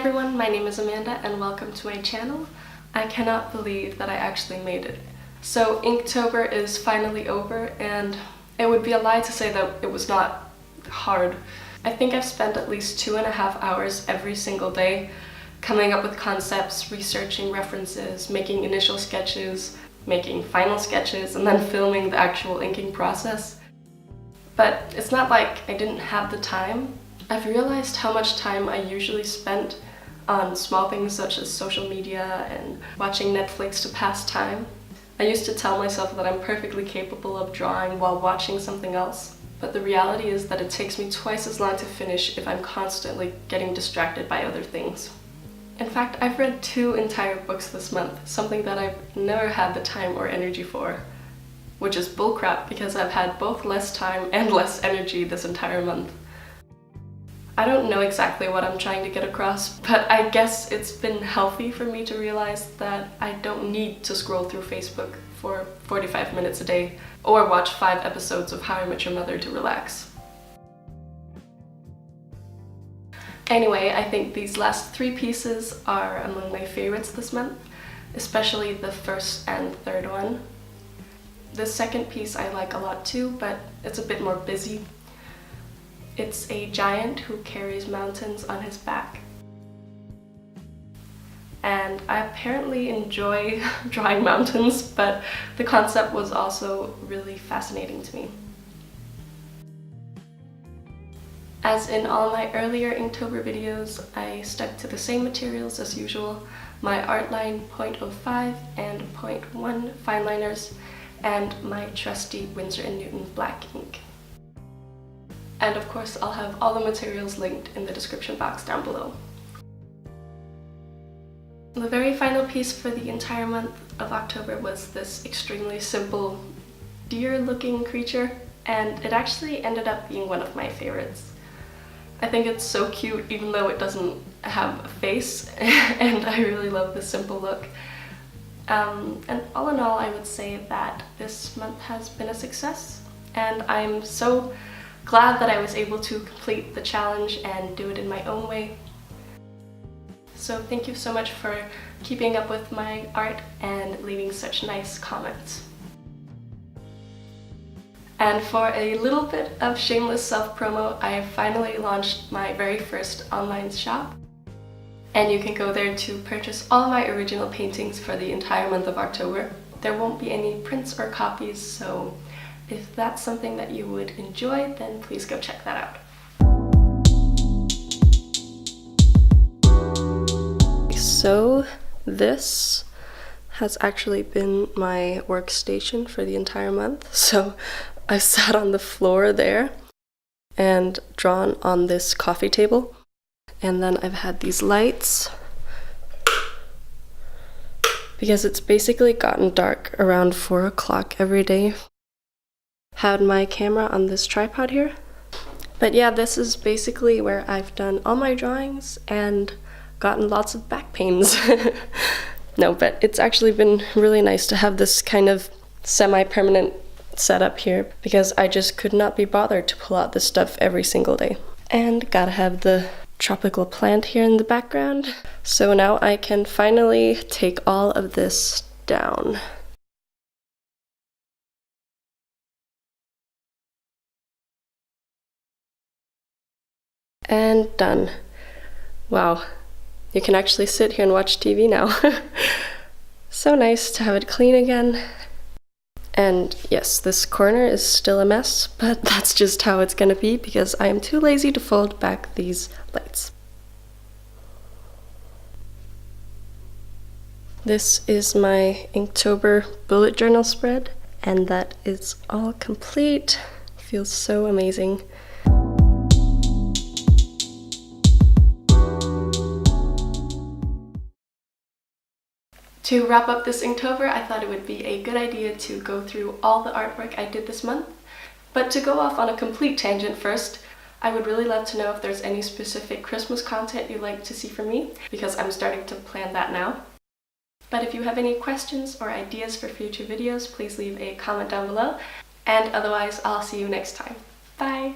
everyone, my name is Amanda and welcome to my channel. I cannot believe that I actually made it. So Inktober is finally over and it would be a lie to say that it was not hard. I think I've spent at least 2.5 hours every single day coming up with concepts, researching references, making initial sketches, making final sketches, and then filming the actual inking process. But it's not like I didn't have the time. I've realized how much time I usually spent on small things such as social media and watching Netflix to pass time. I used to tell myself that I'm perfectly capable of drawing while watching something else, but the reality is that it takes me twice as long to finish if I'm constantly getting distracted by other things. In fact, I've read 2 entire books this month, something that I've never had the time or energy for, which is bullcrap because I've had both less time and less energy this entire month. I don't know exactly what I'm trying to get across, but I guess it's been healthy for me to realize that I don't need to scroll through Facebook for 45 minutes a day or watch 5 episodes of How I Met Your Mother to relax. Anyway, I think these last 3 pieces are among my favorites this month, especially the first and third one. The second piece I like a lot too, but it's a bit more busy. It's a giant who carries mountains on his back. And I apparently enjoy drawing mountains, but the concept was also really fascinating to me. As in all my earlier Inktober videos, I stuck to the same materials as usual, my Artline 0.05 and 0.1 fine liners, and my trusty Winsor & Newton black ink. And of course, I'll have all the materials linked in the description box down below. The very final piece for the entire month of October was this extremely simple deer-looking creature, and it actually ended up being one of my favorites. I think it's so cute even though it doesn't have a face, and I really love the simple look. And all in all, I would say that this month has been a success, and I'm so glad that I was able to complete the challenge and do it in my own way. So thank you so much for keeping up with my art and leaving such nice comments. And for a little bit of shameless self-promo, I have finally launched my very first online shop. And you can go there to purchase all my original paintings for the entire month of October. There won't be any prints or copies, so if that's something that you would enjoy, then please go check that out. So this has actually been my workstation for the entire month. So I sat on the floor there and drawn on this coffee table. And then I've had these lights because it's basically gotten dark around 4 o'clock every day. Had my camera on this tripod here. But yeah, this is basically where I've done all my drawings and gotten lots of back pains. No, but it's actually been really nice to have this kind of semi-permanent setup here because I just could not be bothered to pull out this stuff every single day. And gotta have the tropical plant here in the background. So now I can finally take all of this down. And done. Wow, you can actually sit here and watch TV now. So nice to have it clean again. And yes, this corner is still a mess, but that's just how it's gonna be because I am too lazy to fold back these lights. This is my Inktober bullet journal spread, and that is all complete. Feels so amazing. To wrap up this Inktober, I thought it would be a good idea to go through all the artwork I did this month. But to go off on a complete tangent first, I would really love to know if there's any specific Christmas content you'd like to see from me, because I'm starting to plan that now. But if you have any questions or ideas for future videos, please leave a comment down below. And otherwise, I'll see you next time. Bye!